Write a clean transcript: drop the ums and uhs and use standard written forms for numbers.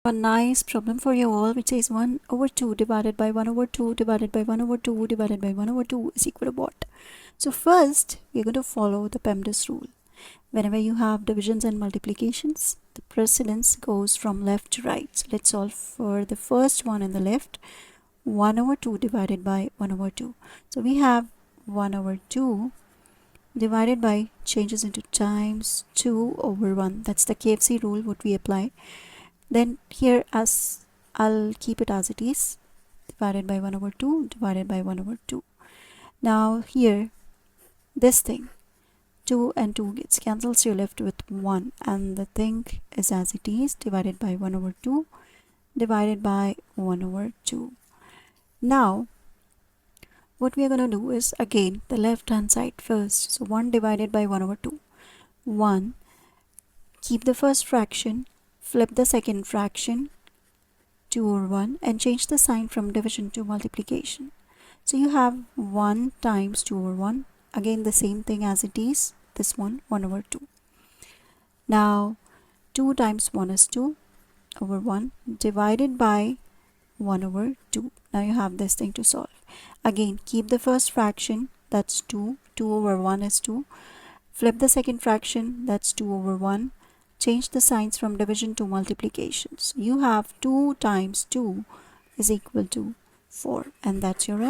A nice problem for you all, which says 1 over 2 divided by 1 over 2 divided by 1 over 2 divided by 1 over 2 is equal to what? So first we're going to follow the PEMDAS rule. Whenever you have divisions and multiplications, the precedence goes from left to right. So let's solve for the first one in the left. 1 over 2 divided by 1 over 2. So we have 1 over 2 divided by changes into times 2 over 1. That's the KFC rule what we apply. Then here as I'll keep it as it is, divided by 1 over 2 divided by 1 over 2. Now here this thing 2 and 2 gets cancelled, so you're left with 1, and the thing is as it is, divided by 1 over 2 divided by 1 over 2. Now what we are going to do is again the left hand side first. So 1 divided by 1 over 2. 1, keep the first fraction, flip the second fraction 2 over 1 and change the sign from division to multiplication. So you have 1 times 2 over 1, again the same thing as it is, this one 1 over 2. Now 2 times 1 is 2 over 1 divided by 1 over 2. Now you have this thing to solve. Again keep the first fraction, that's 2, 2 over 1 is 2. Flip the second fraction, that's 2 over 1. Change the signs from division to multiplication. So you have 2 times 2 is equal to 4, and that's your answer.